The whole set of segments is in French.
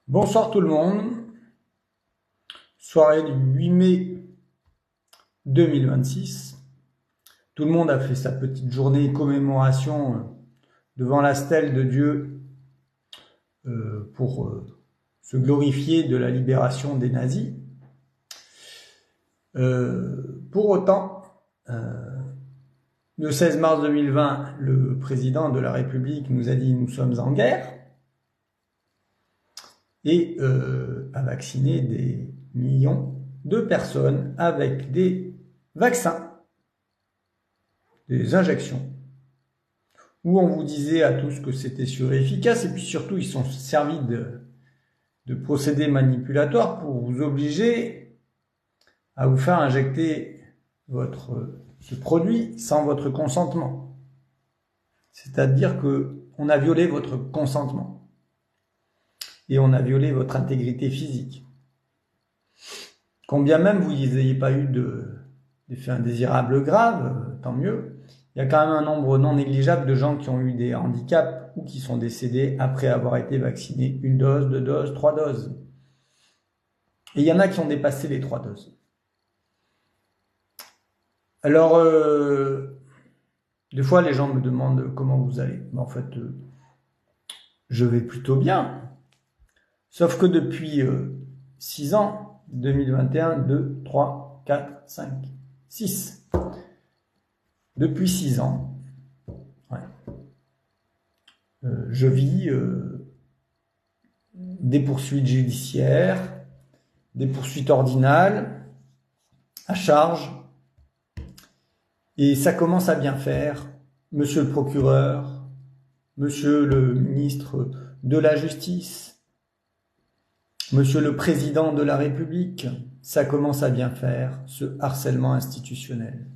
Bonsoir tout le monde, soirée du 8 mai 2026. Tout le monde a fait sa petite journée commémoration devant la stèle de Dieu pour se glorifier de la libération des nazis. Pour autant, le 16 mars 2020, le président de la République nous a dit « nous sommes en guerre » et a vacciné des millions de personnes avec des vaccins, des injections, où on vous disait à tous que c'était sûr et efficace, et puis surtout ils sont servis de procédés manipulatoires pour vous obliger à vous faire injecter ce produit sans votre consentement. C'est-à-dire qu'on a violé votre consentement et on a violé votre intégrité physique. Combien même vous n'ayez pas eu d'effets indésirables graves, tant mieux. Il y a quand même un nombre non négligeable de gens qui ont eu des handicaps ou qui sont décédés après avoir été vaccinés 1 dose, 2 doses, 3 doses. Et il y en a qui ont dépassé les 3 doses. Alors, des fois, les gens me demandent comment vous allez. En fait, je vais plutôt bien. Sauf que depuis 6 ans, 2021, 2, 3, 4, 5, 6. Depuis 6 ans, je vis des poursuites judiciaires, des poursuites ordinales, à charge, et ça commence à bien faire. Monsieur le procureur, monsieur le ministre de la Justice, monsieur le président de la République, ça commence à bien faire, ce harcèlement institutionnel.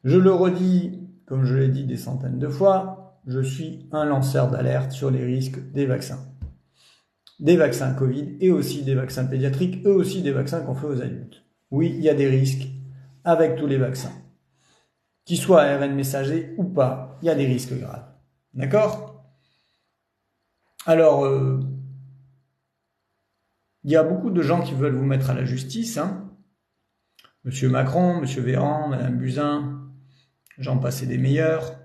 Je le redis, comme je l'ai dit des centaines de fois, je suis un lanceur d'alerte sur les risques des vaccins. Des vaccins Covid et aussi des vaccins pédiatriques, eux aussi des vaccins qu'on fait aux adultes. Oui, il y a des risques avec tous les vaccins. Qu'ils soient ARN messager ou pas, il y a des risques graves. D'accord ? Alors, il y a beaucoup de gens qui veulent vous mettre à la justice. Monsieur Macron, monsieur Véran, madame Buzyn, j'en passais des meilleurs.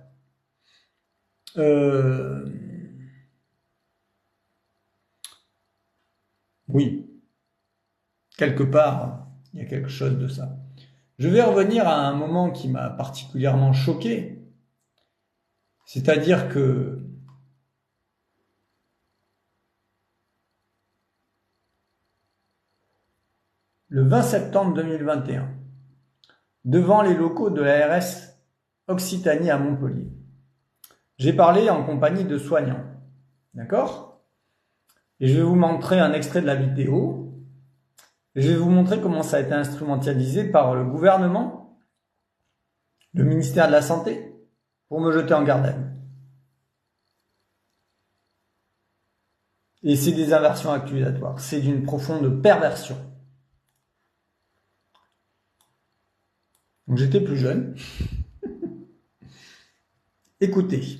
Oui, quelque part, il y a quelque chose de ça. Je vais revenir à un moment qui m'a particulièrement choqué, c'est-à-dire que le 20 septembre 2021, devant les locaux de l'ARS Occitanie à Montpellier, j'ai parlé en compagnie de soignants, d'accord ? Et je vais vous montrer un extrait de la vidéo. Et je vais vous montrer comment ça a été instrumentalisé par le gouvernement, le ministère de la Santé, pour me jeter en garde à vue. Et c'est des inversions accusatoires. C'est d'une profonde perversion. Donc j'étais plus jeune. Écoutez.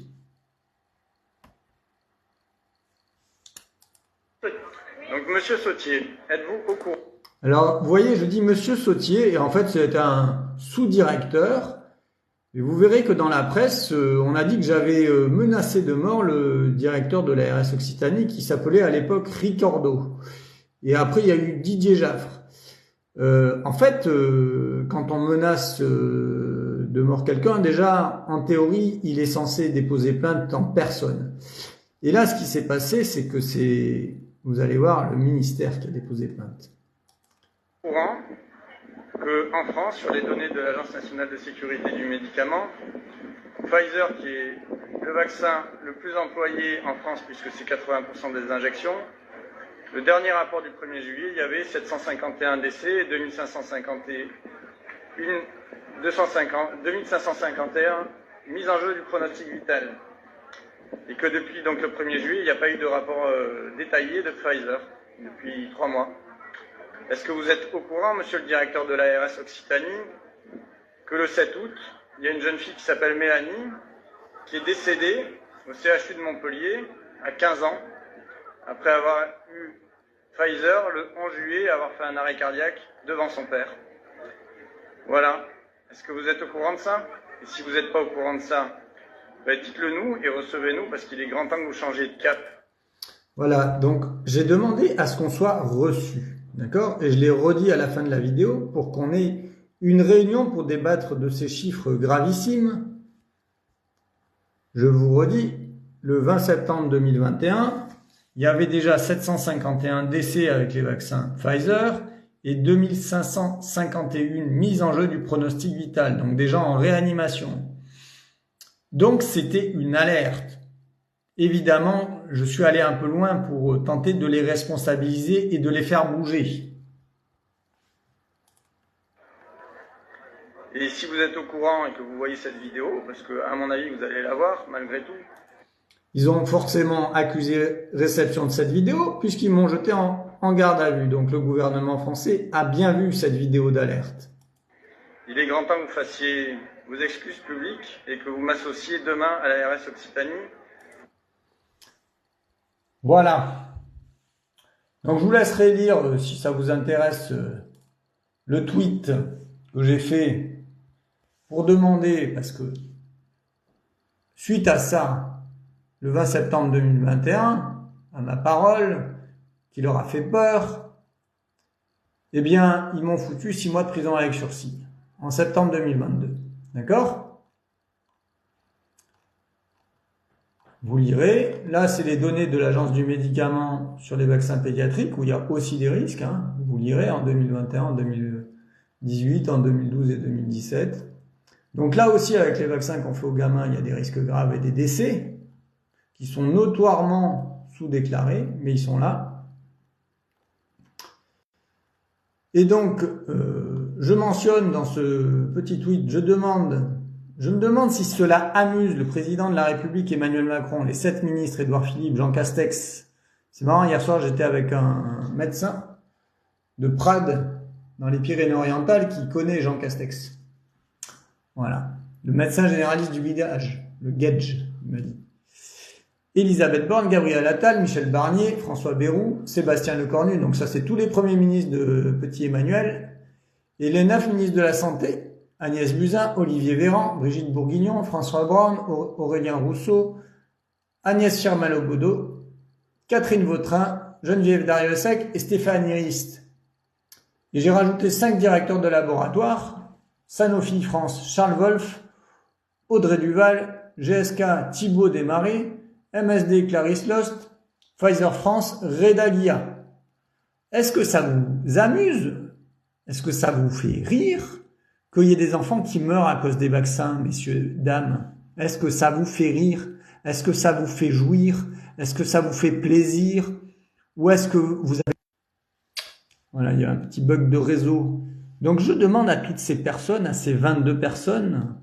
Donc, monsieur Sautier, êtes-vous au courant? Alors, vous voyez, je dis monsieur Sautier, et en fait, c'est un sous-directeur. Et vous verrez que dans la presse, on a dit que j'avais menacé de mort le directeur de l'ARS Occitanie, qui s'appelait à l'époque Ricordo. Et après, il y a eu Didier Jaffre. En fait, quand on menace de mort quelqu'un, déjà, en théorie, il est censé déposer plainte en personne. Et là, ce qui s'est passé, c'est que vous allez voir, le ministère qui a déposé plainte. Courant qu'en France, sur les données de l'Agence nationale de sécurité du médicament, Pfizer, qui est le vaccin le plus employé en France, puisque c'est 80% des injections, le dernier rapport du 1er juillet, il y avait 751 décès et 2551 mises en jeu du pronostic vital. Et que depuis donc, le 1er juillet, il n'y a pas eu de rapport détaillé de Pfizer depuis 3 mois. Est-ce que vous êtes au courant, monsieur le directeur de l'ARS Occitanie, que le 7 août, il y a une jeune fille qui s'appelle Mélanie, qui est décédée au CHU de Montpellier, à 15 ans, après avoir eu Pfizer le 11 juillet, avoir fait un arrêt cardiaque devant son père. Voilà. Est-ce que vous êtes au courant de ça? Et si vous n'êtes pas au courant de ça, dites-le nous et recevez-nous parce qu'il est grand temps que vous changiez de cap. Voilà, donc j'ai demandé à ce qu'on soit reçu, d'accord? Et je l'ai redit à la fin de la vidéo pour qu'on ait une réunion pour débattre de ces chiffres gravissimes. Je vous redis, le 20 septembre 2021, il y avait déjà 751 décès avec les vaccins Pfizer et 2551 mises en jeu du pronostic vital, donc des gens en réanimation. Donc c'était une alerte. Évidemment, je suis allé un peu loin pour tenter de les responsabiliser et de les faire bouger. Et si vous êtes au courant et que vous voyez cette vidéo, parce que à mon avis vous allez la voir malgré tout. Ils ont forcément accusé réception de cette vidéo puisqu'ils m'ont jeté en garde à vue. Donc le gouvernement français a bien vu cette vidéo d'alerte. Il est grand temps que vous fassiez vos excuses publiques et que vous m'associez demain à l'ARS Occitanie. Voilà. Donc je vous laisserai lire, si ça vous intéresse, le tweet que j'ai fait pour demander, parce que suite à ça, le 20 septembre 2021, à ma parole, qui leur a fait peur, eh bien, ils m'ont foutu 6 mois de prison avec sursis, en septembre 2022. D'accord ? Vous lirez, là c'est les données de l'Agence du médicament sur les vaccins pédiatriques, où il y a aussi des risques, hein. Vous lirez en 2021, en 2018, en 2012 et 2017. Donc là aussi, avec les vaccins qu'on fait aux gamins, il y a des risques graves et des décès, qui sont notoirement sous-déclarés, mais ils sont là. Et donc, je mentionne dans ce petit tweet, je me demande si cela amuse le président de la République Emmanuel Macron, les 7 ministres Édouard Philippe, Jean Castex. C'est marrant, hier soir j'étais avec un médecin de Prades, dans les Pyrénées-Orientales, qui connaît Jean Castex. Voilà, le médecin généraliste du village, le Guedj, il m'a dit. Elisabeth Borne, Gabriel Attal, Michel Barnier, François Bayrou, Sébastien Lecornu, donc ça c'est tous les premiers ministres de Petit Emmanuel, et les 9 ministres de la Santé, Agnès Buzyn, Olivier Véran, Brigitte Bourguignon, François Braun, Aurélien Rousseau, Agnès Firmin-Lebaudot, Catherine Vautrin, Geneviève Darrieussecq et Stéphane Rist. Et j'ai rajouté 5 directeurs de laboratoire, Sanofi France, Charles Wolff, Audrey Duval, GSK Thibaut Desmarais, MSD Clarisse Lost, Pfizer France, Reda Guia. Est-ce que ça vous amuse? Est-ce que ça vous fait rire qu'il y ait des enfants qui meurent à cause des vaccins, messieurs, dames? Est-ce que ça vous fait rire? Est-ce que ça vous fait jouir? Est-ce que ça vous fait plaisir? Ou est-ce que vous avez... Voilà, il y a un petit bug de réseau. Donc je demande à toutes ces personnes, à ces 22 personnes,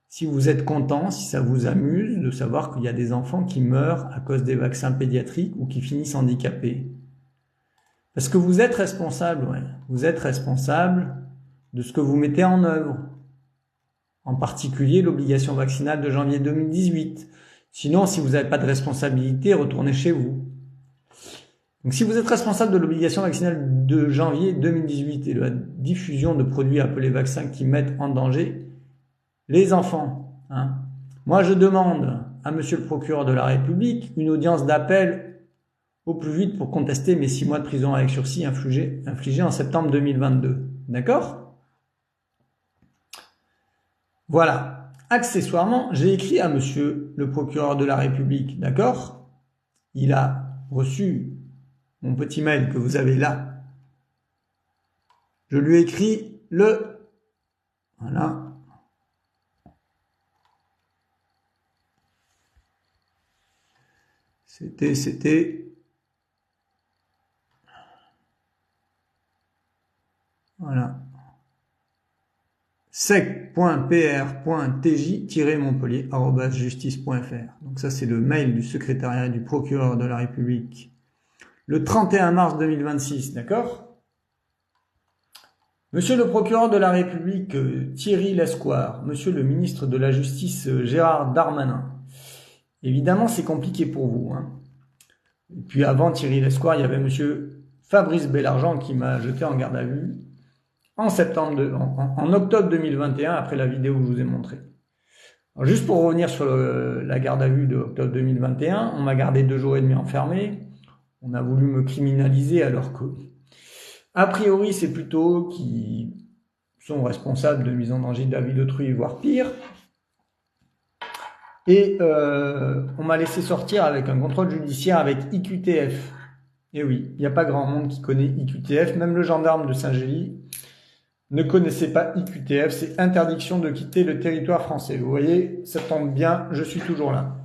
si vous êtes contents, si ça vous amuse de savoir qu'il y a des enfants qui meurent à cause des vaccins pédiatriques ou qui finissent handicapés. Parce que vous êtes responsable, ouais. Vous êtes responsable de ce que vous mettez en œuvre. En particulier l'obligation vaccinale de janvier 2018. Sinon, si vous n'avez pas de responsabilité, retournez chez vous. Donc si vous êtes responsable de l'obligation vaccinale de janvier 2018 et de la diffusion de produits appelés vaccins qui mettent en danger les enfants, hein. Moi je demande à monsieur le procureur de la République une audience d'appel au plus vite pour contester mes 6 mois de prison avec sursis infligés en septembre 2022. D'accord ? Voilà. Accessoirement, j'ai écrit à monsieur le procureur de la République, d'accord ? Il a reçu mon petit mail que vous avez là. Je lui ai écrit le... Voilà. C'était... Voilà. sec.pr.tj-montpellier@justice.fr. Donc ça, c'est le mail du secrétariat du procureur de la République. Le 31 mars 2026, d'accord ? Monsieur le procureur de la République Thierry Lescoire, monsieur le ministre de la Justice Gérard Darmanin. Évidemment, c'est compliqué pour vous, hein. Et puis avant Thierry Lescoire, il y avait monsieur Fabrice Bellargent qui m'a jeté en garde à vue en octobre 2021, après la vidéo que je vous ai montrée. Alors, juste pour revenir sur la garde à vue de octobre 2021, on m'a gardé 2 jours et demi enfermé. On a voulu me criminaliser alors que, a priori, c'est plutôt qui sont responsables de mise en danger de la vie d'autrui, voire pire. Et on m'a laissé sortir avec un contrôle judiciaire avec IQTF. Et oui, il n'y a pas grand monde qui connaît IQTF, même le gendarme de Saint-Gély ne connaissait pas IQTF, c'est interdiction de quitter le territoire français. Vous voyez, ça tombe bien, je suis toujours là.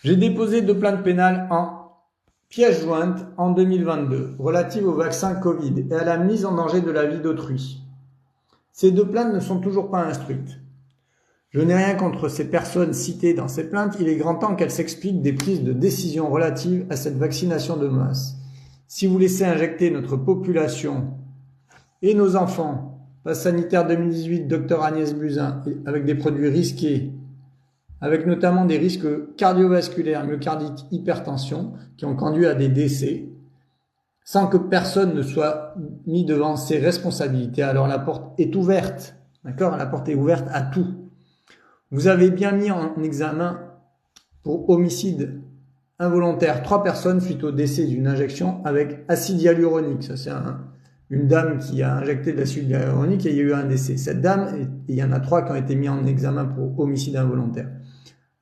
J'ai déposé 2 plaintes pénales en pièce jointe en 2022, relatives au vaccin Covid et à la mise en danger de la vie d'autrui. Ces 2 plaintes ne sont toujours pas instruites. Je n'ai rien contre ces personnes citées dans ces plaintes, il est grand temps qu'elles s'expliquent des prises de décision relatives à cette vaccination de masse. Si vous laissez injecter notre population et nos enfants, passe sanitaire 2018, Dr Agnès Buzyn, avec des produits risqués, avec notamment des risques cardiovasculaires, myocardite, hypertension, qui ont conduit à des décès, sans que personne ne soit mis devant ses responsabilités. Alors la porte est ouverte, d'accord ? La porte est ouverte à tout. Vous avez bien mis en examen pour homicide involontaire 3 personnes suite au décès d'une injection avec acide hyaluronique. Ça, c'est une dame qui a injecté de l'acide hyaluronique et il y a eu un décès. Cette dame, et il y en a 3 qui ont été mis en examen pour homicide involontaire.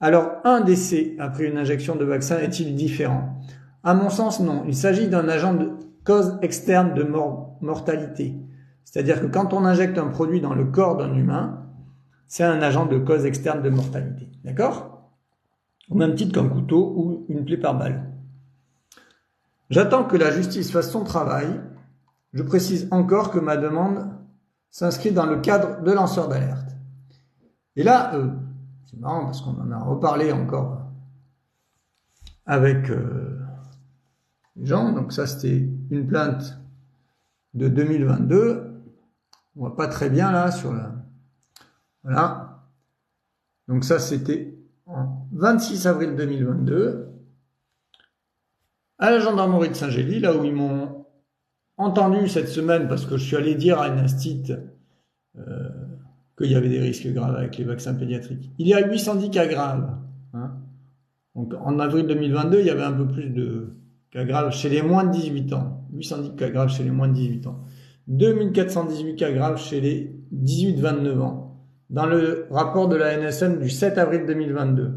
Alors, un décès après une injection de vaccin est-il différent? À mon sens, non. Il s'agit d'un agent de cause externe de mortalité. C'est-à-dire que quand on injecte un produit dans le corps d'un humain, c'est un agent de cause externe de mortalité. D'accord? Au même titre qu'un couteau ou une plaie par balle. J'attends que la justice fasse son travail. Je précise encore que ma demande s'inscrit dans le cadre de lanceur d'alerte. Et là, c'est marrant parce qu'on en a reparlé encore avec les gens. Donc ça, c'était une plainte de 2022. On voit pas très bien là sur la... Voilà. Donc ça, c'était en 26 avril 2022 à la gendarmerie de Saint-Gély, là où ils m'ont entendu cette semaine parce que je suis allé dire à une instite qu'il y avait des risques graves avec les vaccins pédiatriques. Il y a 810 cas graves. Hein. Donc en avril 2022, il y avait un peu plus de cas graves chez les moins de 18 ans. 810 cas graves chez les moins de 18 ans. 2418 cas graves chez les 18-29 ans. Dans le rapport de la NSM du 7 avril 2022,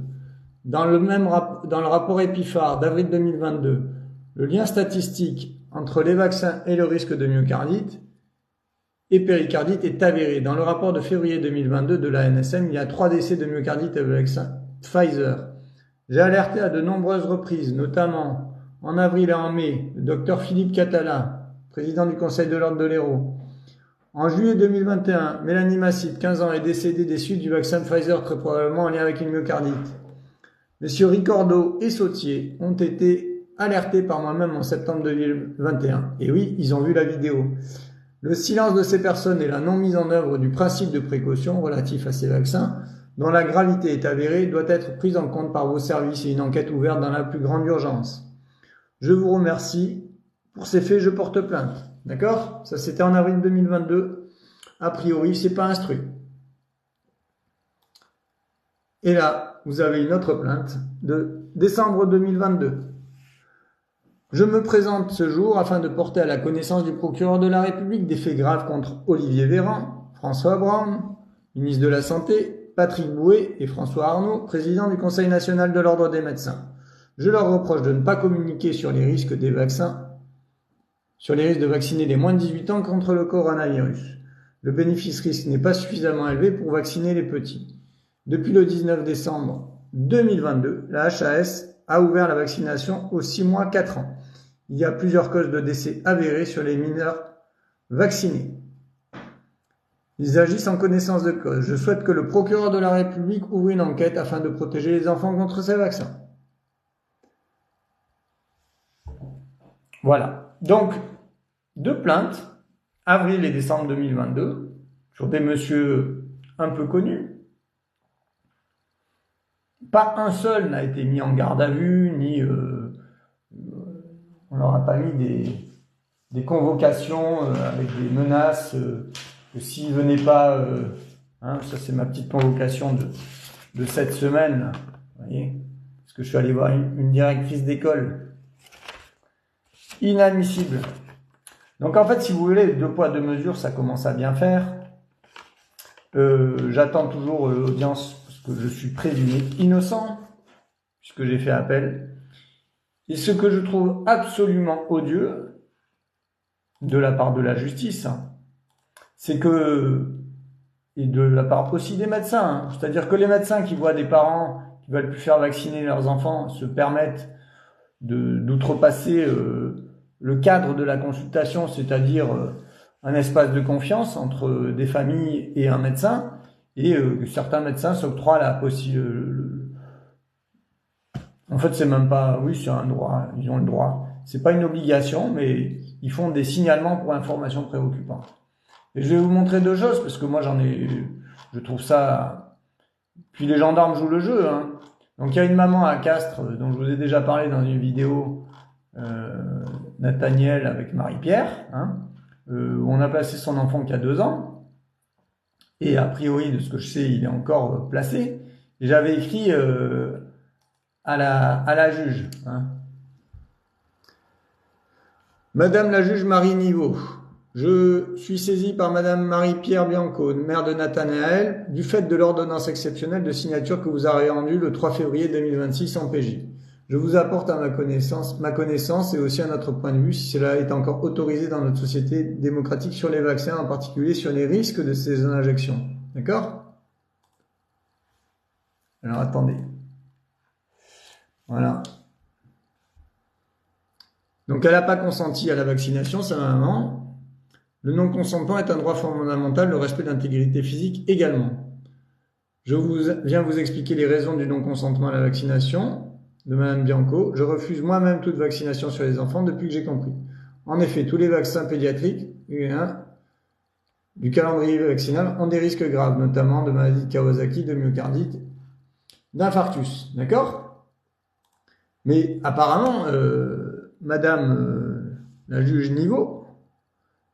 dans le rapport EPIPHAR d'avril 2022, le lien statistique entre les vaccins et le risque de myocardite et péricardite est avéré. Dans le rapport de février 2022 de la NSM, il y a 3 décès de myocardite avec le vaccin Pfizer. J'ai alerté à de nombreuses reprises, notamment en avril et en mai, le docteur Philippe Catala, président du Conseil de l'Ordre de l'Hérault. En juillet 2021, Mélanie Massip, 15 ans, est décédée des suites du vaccin Pfizer, très probablement en lien avec une myocardite. Messieurs Ricordo et Sautier ont été alertés par moi-même en septembre 2021. Et oui, ils ont vu la vidéo. Le silence de ces personnes et la non-mise en œuvre du principe de précaution relatif à ces vaccins, dont la gravité est avérée, doit être prise en compte par vos services et une enquête ouverte dans la plus grande urgence. Je vous remercie. Pour ces faits, je porte plainte. D'accord? Ça, c'était en avril 2022. A priori, c'est pas instruit. Et là, vous avez une autre plainte de décembre 2022. Je me présente ce jour afin de porter à la connaissance du procureur de la République des faits graves contre Olivier Véran, François Braun, ministre de la Santé, Patrick Bouet et François Arnault, président du Conseil national de l'Ordre des médecins. Je leur reproche de ne pas communiquer sur les risques des vaccins, sur les risques de vacciner les moins de 18 ans contre le coronavirus. Le bénéfice-risque n'est pas suffisamment élevé pour vacciner les petits. Depuis le 19 décembre 2022, la HAS a ouvert la vaccination aux 6 mois 4 ans. Il y a plusieurs causes de décès avérées sur les mineurs vaccinés. Ils agissent en connaissance de cause. Je souhaite que le procureur de la République ouvre une enquête afin de protéger les enfants contre ces vaccins. Voilà. Donc, 2 plaintes, avril et décembre 2022, sur des messieurs un peu connus. Pas un seul n'a été mis en garde à vue, ni on leur a pas mis des convocations avec des menaces que s'ils venaient pas, ça c'est ma petite convocation de cette semaine, là, vous voyez, parce que je suis allé voir une directrice d'école. Inadmissible. Donc en fait, si vous voulez, 2 poids 2 mesures, ça commence à bien faire. J'attends toujours l'audience parce que je suis présumé innocent, puisque j'ai fait appel. Et ce que je trouve absolument odieux de la part de la justice, c'est que, et de la part aussi des médecins, c'est-à-dire que les médecins qui voient des parents qui veulent plus faire vacciner leurs enfants se permettent d'outrepasser le cadre de la consultation, c'est-à-dire un espace de confiance entre des familles et un médecin, et certains médecins s'octroient la possibilité. En fait, c'est même pas, oui, c'est un droit, ils ont le droit. C'est pas une obligation, mais ils font des signalements pour informations préoccupantes. Et je vais vous montrer 2 choses, parce que moi je trouve ça. Puis les gendarmes jouent le jeu, Donc il y a une maman à Castres, dont je vous ai déjà parlé dans une vidéo, Nathaniel avec Marie-Pierre, où on a placé son enfant qui a 2 ans, et a priori, de ce que je sais, il est encore placé. Et j'avais écrit à la juge. Madame la juge Marie Niveau, je suis saisie par Madame Marie-Pierre Bianco, mère de Nathanaël, du fait de l'ordonnance exceptionnelle de signature que vous avez rendue le 3 février 2026 en PJ. Je vous apporte à ma connaissance et aussi à notre point de vue si cela est encore autorisé dans notre société démocratique sur les vaccins, en particulier sur les risques de ces injections. D'accord? Alors attendez. Voilà. Donc elle n'a pas consenti à la vaccination, sa maman. Le non-consentement est un droit fondamental, le respect de l'intégrité physique également. Je viens vous expliquer les raisons du non-consentement à la vaccination de Madame Bianco. Je refuse moi-même toute vaccination sur les enfants depuis que j'ai compris. En effet, tous les vaccins pédiatriques du calendrier vaccinal ont des risques graves, notamment de maladies de Kawasaki, de myocardite, d'infarctus. D'accord? Mais apparemment, Madame la juge Niveau,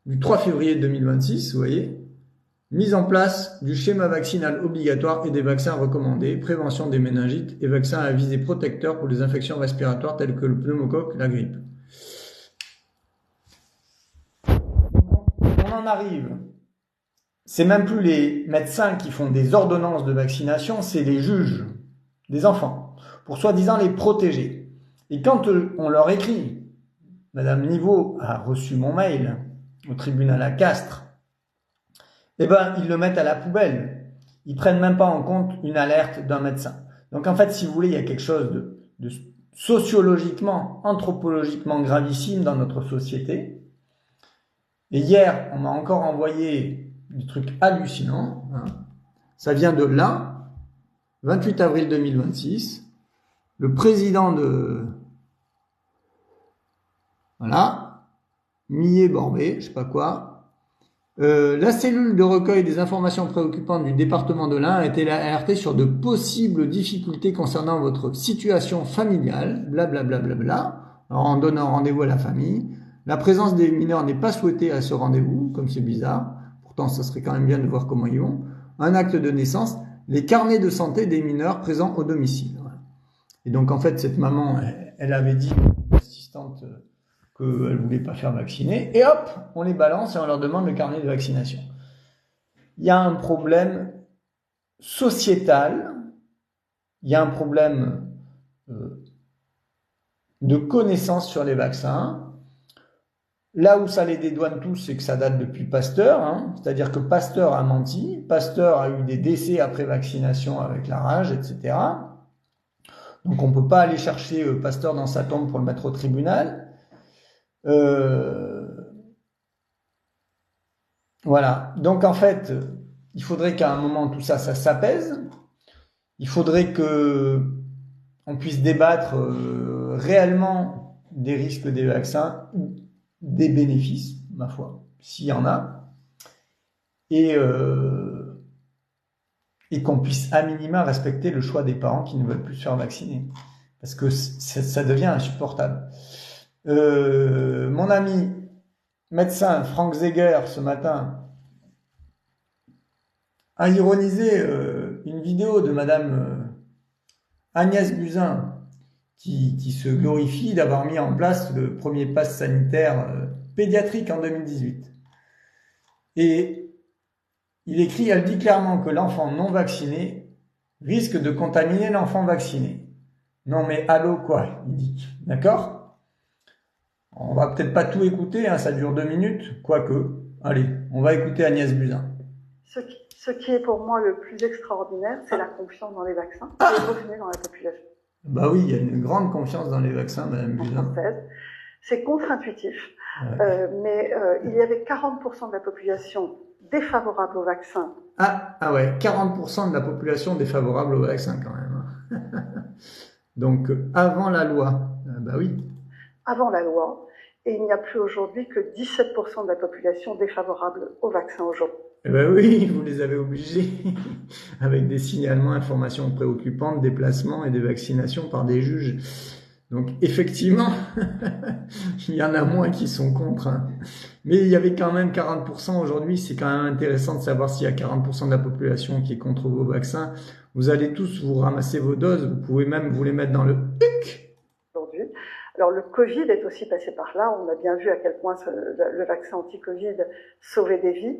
du 3 février 2026, vous voyez, mise en place du schéma vaccinal obligatoire et des vaccins recommandés, prévention des méningites et vaccins à visée protecteur pour les infections respiratoires telles que le pneumocoque, la grippe. On en arrive. C'est même plus les médecins qui font des ordonnances de vaccination, c'est les juges des enfants, pour soi-disant les protéger. Et quand on leur écrit, Madame Niveau a reçu mon mail au tribunal à Castres, eh ben, ils le mettent à la poubelle. Ils prennent même pas en compte une alerte d'un médecin. Donc, en fait, si vous voulez, il y a quelque chose de sociologiquement, anthropologiquement gravissime dans notre société. Et hier, on m'a encore envoyé des trucs hallucinants. Ça vient de là, 28 avril 2026. Le président de... Voilà. Millet-Borbet, je sais pas quoi. La cellule de recueil des informations préoccupantes du département de l'Ain a été alertée sur de possibles difficultés concernant votre situation familiale, blablabla, en donnant rendez-vous à la famille. La présence des mineurs n'est pas souhaitée à ce rendez-vous, comme c'est bizarre. Pourtant, ça serait quand même bien de voir comment ils vont. Un acte de naissance, les carnets de santé des mineurs présents au domicile. Et donc, en fait, cette maman, elle avait dit à l'assistante qu'elle voulait pas faire vacciner, et hop, on les balance et on leur demande le carnet de vaccination. Il y a un problème sociétal, il y a un problème de connaissance sur les vaccins. Là où ça les dédouane tous, c'est que ça date depuis Pasteur, c'est-à-dire que Pasteur a menti, Pasteur a eu des décès après vaccination avec la rage, etc. Donc on peut pas aller chercher Pasteur dans sa tombe pour le mettre au tribunal. Voilà. Donc en fait, il faudrait qu'à un moment tout ça s'apaise. Il faudrait que on puisse débattre réellement des risques des vaccins, des bénéfices, ma foi, s'il y en a, et qu'on puisse à minima respecter le choix des parents qui ne veulent plus se faire vacciner, parce que ça devient insupportable. Mon ami médecin Frank Zeger, ce matin, a ironisé une vidéo de Madame Agnès Buzyn, qui se glorifie d'avoir mis en place le premier pass sanitaire pédiatrique en 2018. Et elle dit clairement que l'enfant non vacciné risque de contaminer l'enfant vacciné. Non mais allô quoi, il dit. D'accord? On va peut-être pas tout écouter, hein, ça dure 2 minutes, quoique. Allez, on va écouter Agnès Buzyn. Ce qui est pour moi le plus extraordinaire, c'est la confiance dans les vaccins qui est revenue dans la population. Bah oui, il y a une grande confiance dans les vaccins, Madame Buzyn. C'est contre-intuitif, mais il y avait 40% de la population défavorable au vaccin. Ah ouais, 40% de la population défavorable au vaccin quand même. Donc avant la loi, bah oui. Avant la loi, et il n'y a plus aujourd'hui que 17% de la population défavorable au vaccin aujourd'hui. Eh ben oui, vous les avez obligés, avec des signalements, informations préoccupantes, déplacements et des vaccinations par des juges. Donc effectivement, il y en a moins qui sont contre. Hein. Mais il y avait quand même 40% aujourd'hui, c'est quand même intéressant de savoir s'il y a 40% de la population qui est contre vos vaccins. Vous allez tous vous ramasser vos doses, vous pouvez même vous les mettre dans le HUC. Aujourd'hui. Alors le Covid est aussi passé par là, on a bien vu à quel point le vaccin anti-Covid sauvait des vies.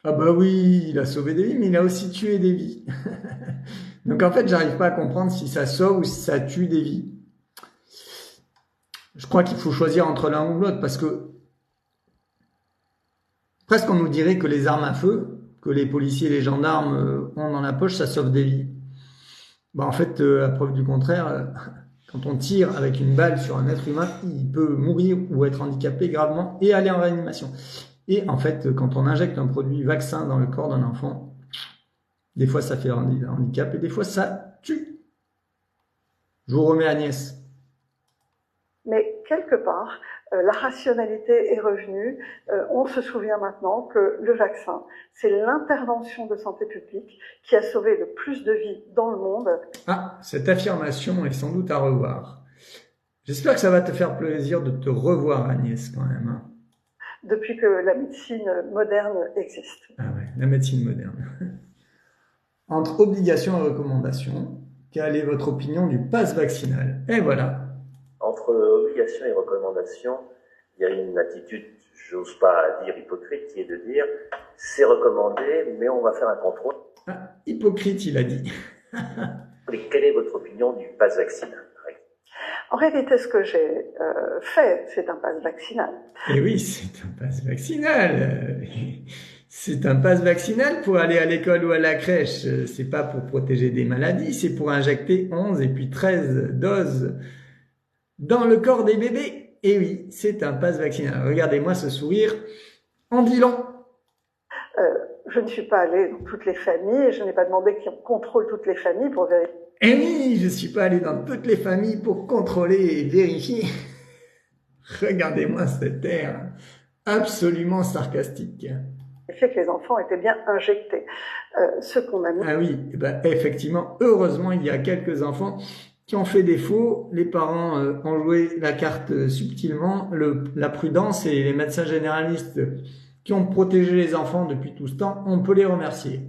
Ah bah oui, il a sauvé des vies, mais il a aussi tué des vies. Donc en fait, j'arrive pas à comprendre si ça sauve ou si ça tue des vies. Je crois qu'il faut choisir entre l'un ou l'autre, parce que presque on nous dirait que les armes à feu, que les policiers et les gendarmes ont dans la poche, ça sauve des vies. Bah en fait, à preuve du contraire, quand on tire avec une balle sur un être humain, il peut mourir ou être handicapé gravement et aller en réanimation. Et en fait, quand on injecte un produit vaccin dans le corps d'un enfant, des fois ça fait un handicap et des fois ça tue. Je vous remets Agnès. Mais quelque part, la rationalité est revenue. On se souvient maintenant que le vaccin, c'est l'intervention de santé publique qui a sauvé le plus de vies dans le monde. Ah, cette affirmation est sans doute à revoir. J'espère que ça va te faire plaisir de te revoir, Agnès, quand même. Hein. Depuis que la médecine moderne existe. Ah ouais, la médecine moderne. Entre obligation et recommandation, quelle est votre opinion du pass vaccinal? Et voilà. Entre obligation et recommandation, il y a une attitude, j'ose pas dire hypocrite, qui est de dire c'est recommandé, mais on va faire un contrôle. Ah, hypocrite, il a dit. Et quelle est votre opinion du pass vaccinal? En réalité, ce que j'ai fait, c'est un pass vaccinal. Et oui, c'est un pass vaccinal. C'est un pass vaccinal pour aller à l'école ou à la crèche. C'est pas pour protéger des maladies, c'est pour injecter 11 et puis 13 doses dans le corps des bébés. Et oui, c'est un pass vaccinal. Regardez-moi ce sourire en dit long. Je ne suis pas allée dans toutes les familles et je n'ai pas demandé qu'on contrôle toutes les familles pour vérifier. Eh oui, je suis pas allé dans toutes les familles pour contrôler et vérifier. Regardez-moi cet air absolument sarcastique. Fait que les enfants étaient bien injectés. Ce qu'on a mis. Ah oui, ben effectivement, heureusement, il y a quelques enfants qui ont fait défaut. Les parents ont joué la carte subtilement, la prudence et les médecins généralistes qui ont protégé les enfants depuis tout ce temps, on peut les remercier.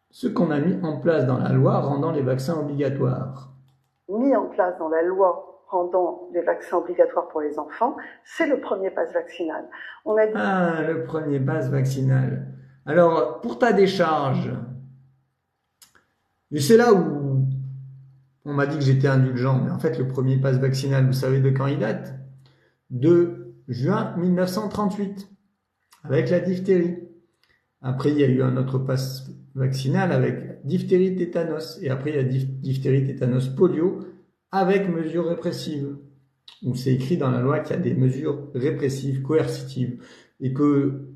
Ce qu'on a mis en place dans la loi rendant les vaccins obligatoires. Mis en place dans la loi rendant les vaccins obligatoires pour les enfants, c'est le premier pass vaccinal. On a dit... Ah, le premier pass vaccinal. Alors, pour ta décharge, et c'est là où on m'a dit que j'étais indulgent, mais en fait, le premier pass vaccinal, vous savez de quand il date? De juin 1938, avec la diphtérie. Après, il y a eu un autre pass vaccinal avec diphtérie, tétanos. Et après, il y a diphtérie, tétanos, polio, avec mesures répressives. Où c'est écrit dans la loi qu'il y a des mesures répressives, coercitives. Et que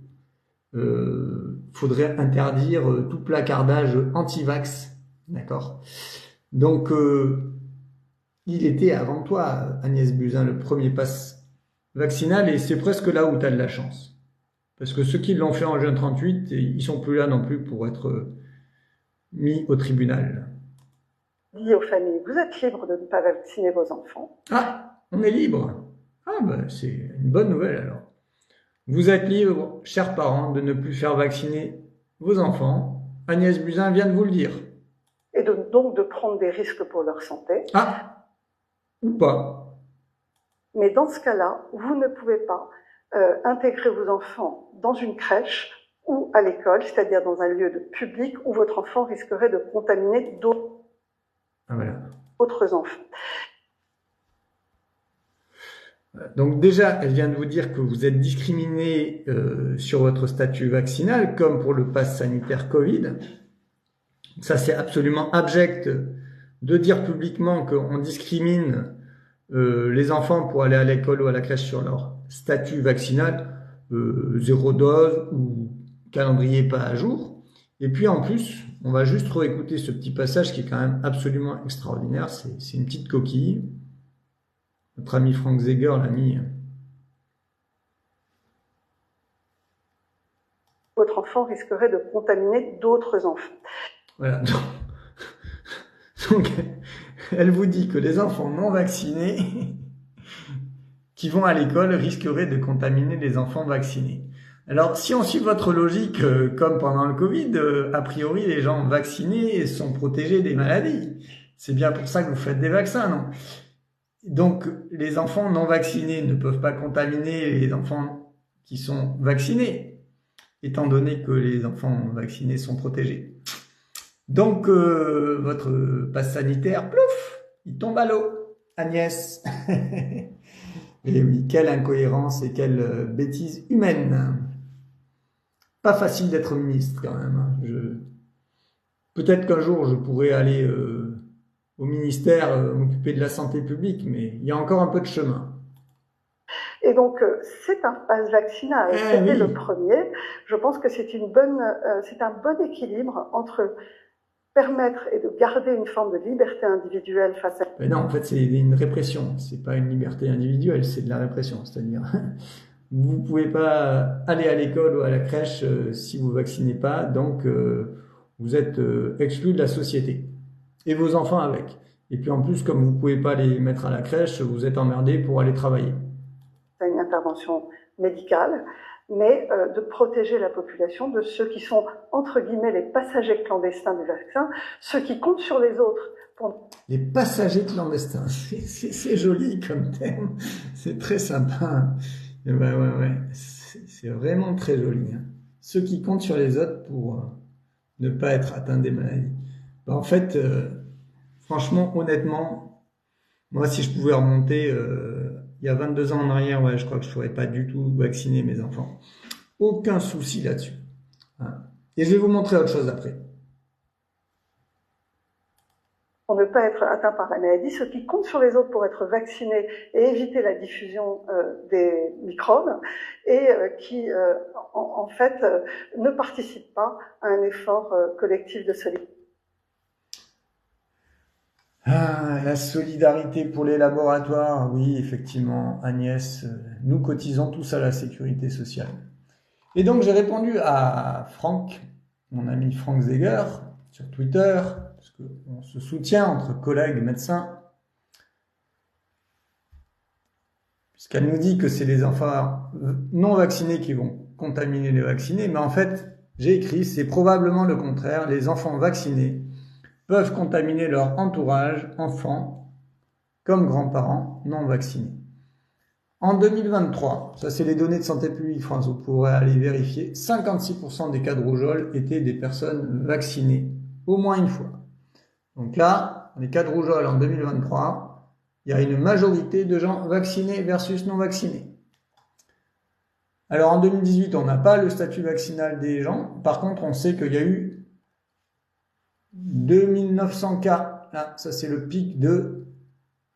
faudrait interdire tout placardage anti-vax. D'accord? Donc, il était avant toi, Agnès Buzyn, le premier pass vaccinal, et c'est presque là où tu as de la chance. Parce que ceux qui l'ont fait en juin 38, ils sont plus là non plus pour être mis au tribunal. Dit aux familles, vous êtes libres de ne pas vacciner vos enfants. Ah, On est libre. Ah ben, c'est une bonne nouvelle alors. Vous êtes libre, chers parents, de ne plus faire vacciner vos enfants. Agnès Buzyn vient de vous le dire. Et donc de prendre des risques pour leur santé. Ah, ou pas. Mais dans ce cas-là, vous ne pouvez pas intégrer vos enfants dans une crèche ou à l'école, c'est-à-dire dans un lieu de public où votre enfant risquerait de contaminer d'autres enfants. Donc déjà, elle vient de vous dire que vous êtes discriminé sur votre statut vaccinal, comme pour le pass sanitaire Covid. Ça, c'est absolument abject de dire publiquement qu'on discrimine les enfants pour aller à l'école ou à la crèche sur leur statut vaccinal, 0 dose ou calendrier pas à jour. Et puis en plus, on va juste réécouter ce petit passage qui est quand même absolument extraordinaire. C'est une petite coquille. Notre ami Frank Zeger l'a mis. Votre enfant risquerait de contaminer d'autres enfants. Voilà. Donc, elle vous dit que les enfants non vaccinés qui vont à l'école risqueraient de contaminer les enfants vaccinés. Alors, si on suit votre logique, comme pendant le Covid, a priori, les gens vaccinés sont protégés des maladies. C'est bien pour ça que vous faites des vaccins, non? Donc, les enfants non vaccinés ne peuvent pas contaminer les enfants qui sont vaccinés, étant donné que les enfants vaccinés sont protégés. Donc, votre passe sanitaire, plouf, il tombe à l'eau, Agnès. Et oui, quelle incohérence et quelle bêtise humaine. Pas facile d'être ministre quand même. Peut-être qu'un jour je pourrais aller au ministère m'occuper de la santé publique, mais il y a encore un peu de chemin. Et donc, c'est un pass vaccinal. C'était le premier. Je pense que c'est un bon équilibre entre permettre et de garder une forme de liberté individuelle face à... Mais non, en fait, c'est une répression. C'est pas une liberté individuelle, c'est de la répression. C'est-à-dire, vous pouvez pas aller à l'école ou à la crèche si vous vaccinez pas, donc vous êtes exclu de la société. Et vos enfants avec. Et puis en plus, comme vous pouvez pas les mettre à la crèche, vous êtes emmerdé pour aller travailler. C'est une intervention médicale, mais de protéger la population de ceux qui sont, entre guillemets, les passagers clandestins du vaccin, ceux qui comptent sur les autres. Les passagers clandestins, c'est joli comme terme, c'est très sympa. Ouais. C'est vraiment très joli. Hein. Ceux qui comptent sur les autres pour ne pas être atteints des maladies. Ben, en fait, franchement, honnêtement, moi, si je pouvais remonter... il y a 22 ans en arrière, ouais, je crois que je ne pourrais pas du tout vacciner mes enfants. Aucun souci là-dessus. Hein. Et je vais vous montrer autre chose après. Pour ne pas être atteint par la maladie, ceux qui comptent sur les autres pour être vaccinés et éviter la diffusion des microbes et qui, en fait, ne participent pas à un effort collectif de solidarité. Ah, la solidarité pour les laboratoires, oui, effectivement, Agnès, nous cotisons tous à la sécurité sociale. Et donc, j'ai répondu à Franck, mon ami Frank Zeger, sur Twitter, parce qu'on se soutient entre collègues médecins, puisqu'elle nous dit que c'est les enfants non vaccinés qui vont contaminer les vaccinés, mais en fait, j'ai écrit, c'est probablement le contraire, les enfants vaccinés peuvent contaminer leur entourage, enfants, comme grands-parents non vaccinés. En 2023, ça c'est les données de Santé publique France, vous pourrez aller vérifier, 56% des cas de rougeole étaient des personnes vaccinées, au moins une fois. Donc là, les cas de rougeole en 2023, il y a une majorité de gens vaccinés versus non vaccinés. Alors en 2018, on n'a pas le statut vaccinal des gens, par contre on sait qu'il y a eu 2900 cas, là, ça c'est le pic de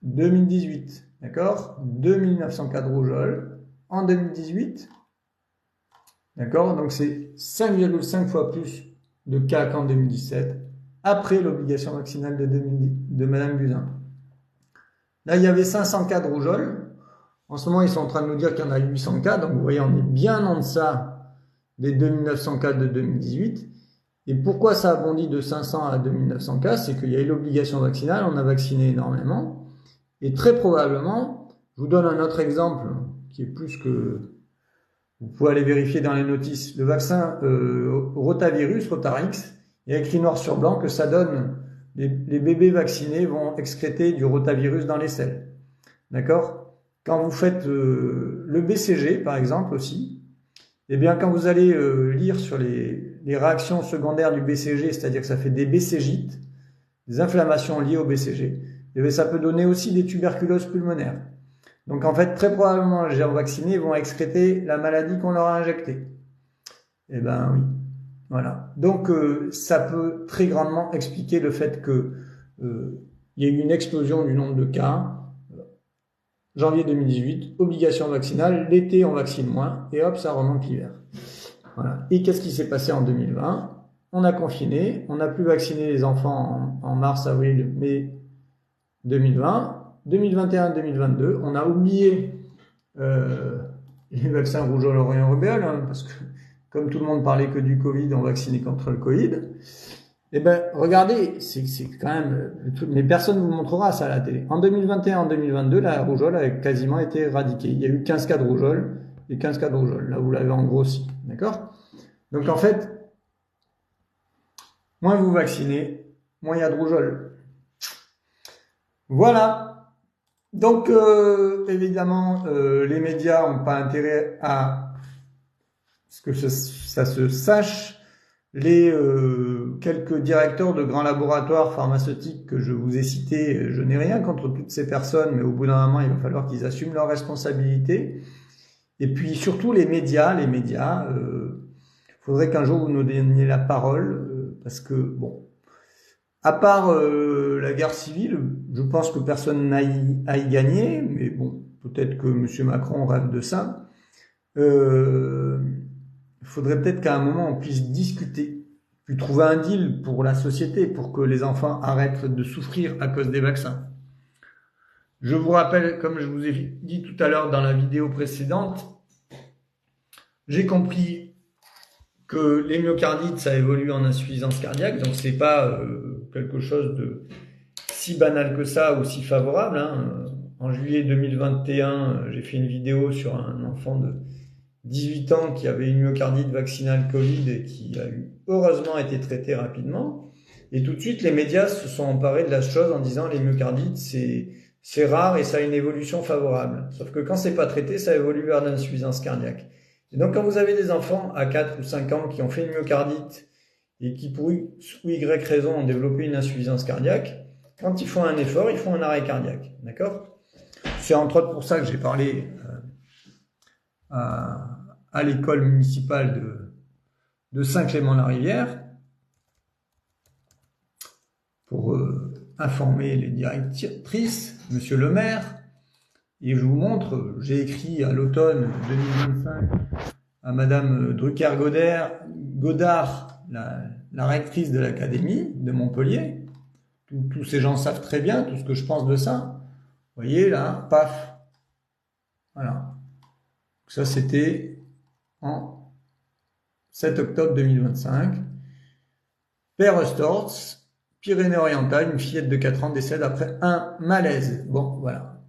2018, d'accord? 2900 cas de rougeole en 2018, d'accord? Donc c'est 5,5 fois plus de cas qu'en 2017, après l'obligation vaccinale de Madame Buzyn. Là, il y avait 500 cas de rougeole. En ce moment, ils sont en train de nous dire qu'il y en a 800 cas, donc vous voyez, on est bien en deçà des 2900 cas de 2018. Et pourquoi ça a bondi de 500 à 2900 cas? C'est qu'il y a eu l'obligation vaccinale, on a vacciné énormément, et très probablement, Je vous donne un autre exemple qui est plus que... Vous pouvez aller vérifier dans les notices. Le vaccin rotavirus, Rotarix, il y a écrit noir sur blanc que ça donne... Les bébés vaccinés vont excréter du rotavirus dans les selles. D'accord? Quand vous faites le BCG, par exemple, aussi, eh bien, quand vous allez lire sur les réactions secondaires du BCG, c'est-à-dire que ça fait des BCGites, des inflammations liées au BCG, eh bien, ça peut donner aussi des tuberculoses pulmonaires. Donc, en fait, très probablement, les gens vaccinés vont excréter la maladie qu'on leur a injectée. Eh ben, oui. Voilà. Donc, ça peut très grandement expliquer le fait que il y a eu une explosion du nombre de cas. Janvier 2018, obligation vaccinale, l'été on vaccine moins, et hop, ça remonte l'hiver. Voilà. Et qu'est-ce qui s'est passé en 2020? On a confiné, on n'a plus vacciné les enfants en mars, avril, mai 2020. 2021, 2022, on a oublié les vaccins rougeole, oreillon, rubéole, hein, parce que comme tout le monde parlait que du Covid, on vaccinait contre le Covid. Eh ben, regardez, c'est quand même, mais personne ne vous montrera ça à la télé. En 2021, en 2022, la rougeole a quasiment été éradiquée. Il y a eu 15 cas de rougeole et 15 cas de rougeole. Là, vous l'avez en grossi. D'accord? Donc, en fait, moins vous vaccinez, moins il y a de rougeole. Voilà. Donc, évidemment, les médias n'ont pas intérêt à ce que ça se sache. Les quelques directeurs de grands laboratoires pharmaceutiques que je vous ai cités, je n'ai rien contre toutes ces personnes, mais au bout d'un moment, il va falloir qu'ils assument leurs responsabilités. Et puis surtout les médias, faudrait qu'un jour vous nous donniez la parole, parce que bon, à part la guerre civile, je pense que personne n'a à y gagner, mais bon, peut-être que M. Macron rêve de ça. Il faudrait peut-être qu'à un moment on puisse discuter, puis trouver un deal pour la société, pour que les enfants arrêtent de souffrir à cause des vaccins. Je vous rappelle, comme je vous ai dit tout à l'heure dans la vidéo précédente, j'ai compris que les myocardites, ça évolue en insuffisance cardiaque, donc c'est pas quelque chose de si banal que ça ou si favorable. Hein. En juillet 2021, j'ai fait une vidéo sur un enfant de 18 ans qui avait une myocardite vaccinale Covid et qui a heureusement été traité rapidement. Et tout de suite, les médias se sont emparés de la chose en disant les myocardites, c'est rare et ça a une évolution favorable. Sauf que quand c'est pas traité, ça évolue vers l'insuffisance cardiaque. Et donc, quand vous avez des enfants à 4 ou 5 ans qui ont fait une myocardite et qui, pour X ou Y raison, ont développé une insuffisance cardiaque, quand ils font un effort, ils font un arrêt cardiaque. D'accord? C'est entre autres pour ça que j'ai parlé à l'école municipale de Saint-Clément-la-Rivière pour informer les directrices, monsieur le maire. Et je vous montre, j'ai écrit à l'automne 2025 à madame Drucker-Godard, la rectrice de l'académie de Montpellier. Tous ces gens savent très bien tout ce que je pense de ça. Vous voyez là, paf. Voilà. Ça c'était en 7 octobre 2025. Père Storz, Pyrénées-Orientales, une fillette de 4 ans décède après un malaise. Bon, voilà.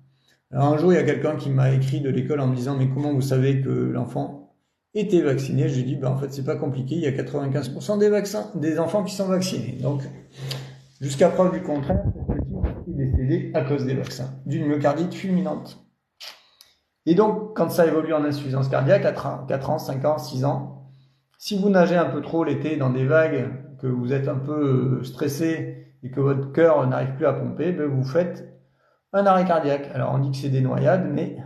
Alors un jour, il y a quelqu'un qui m'a écrit de l'école en me disant « Mais comment vous savez que l'enfant était vacciné ?» J'ai dit « Ben en fait, c'est pas compliqué, il y a 95% des enfants qui sont vaccinés. » Donc, jusqu'à preuve du contraire, cette petite est décédée à cause des vaccins, d'une myocardite fulminante. Et donc, quand ça évolue en insuffisance cardiaque, à 4 ans, 5 ans, 6 ans, si vous nagez un peu trop l'été dans des vagues, que vous êtes un peu stressé et que votre cœur n'arrive plus à pomper, ben vous faites un arrêt cardiaque. Alors on dit que c'est des noyades, mais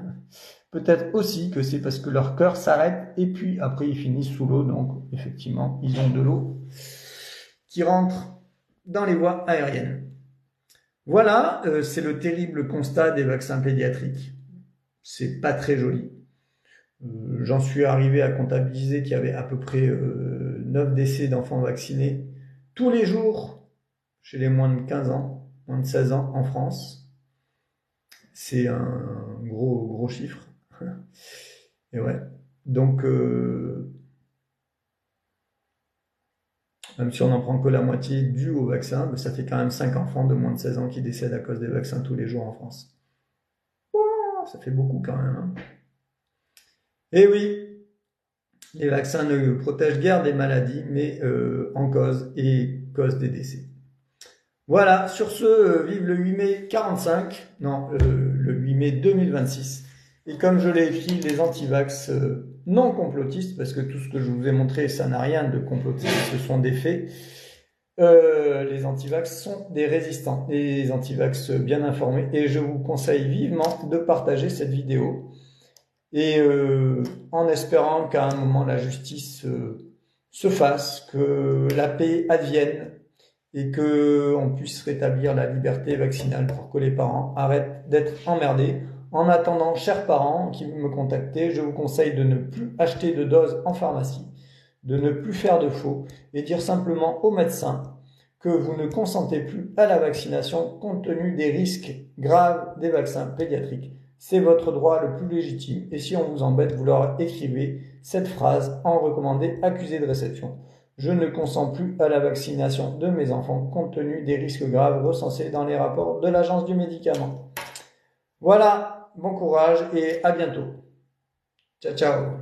peut-être aussi que c'est parce que leur cœur s'arrête et puis après ils finissent sous l'eau. Donc effectivement, ils ont de l'eau qui rentre dans les voies aériennes. Voilà, c'est le terrible constat des vaccins pédiatriques. C'est pas très joli. J'en suis arrivé à comptabiliser qu'il y avait à peu près 9 décès d'enfants vaccinés tous les jours chez les moins de 15 ans, moins de 16 ans en France. C'est un gros chiffre. Et ouais. Donc, même si on n'en prend que la moitié due au vaccin, ben ça fait quand même 5 enfants de moins de 16 ans qui décèdent à cause des vaccins tous les jours en France. Oh, Ça fait beaucoup quand même. Hein. Et oui, les vaccins ne protègent guère des maladies, mais en cause des décès. Voilà, sur ce, vive le 8 mai 45, non, le 8 mai 2026. Et comme je l'ai écrit, les antivax non complotistes, parce que tout ce que je vous ai montré, ça n'a rien de complotiste, ce sont des faits. Les antivax sont des résistants, des antivax bien informés, et je vous conseille vivement de partager cette vidéo. Et en espérant qu'à un moment la justice se fasse, que la paix advienne et que on puisse rétablir la liberté vaccinale pour que les parents arrêtent d'être emmerdés. En attendant, chers parents qui me contactez, je vous conseille de ne plus acheter de doses en pharmacie, de ne plus faire de faux et dire simplement au médecin que vous ne consentez plus à la vaccination compte tenu des risques graves des vaccins pédiatriques. C'est votre droit le plus légitime et si on vous embête, vous leur écrivez cette phrase en recommandé accusé de réception. Je ne consens plus à la vaccination de mes enfants compte tenu des risques graves recensés dans les rapports de l'Agence du médicament. Voilà, bon courage et à bientôt. Ciao, ciao.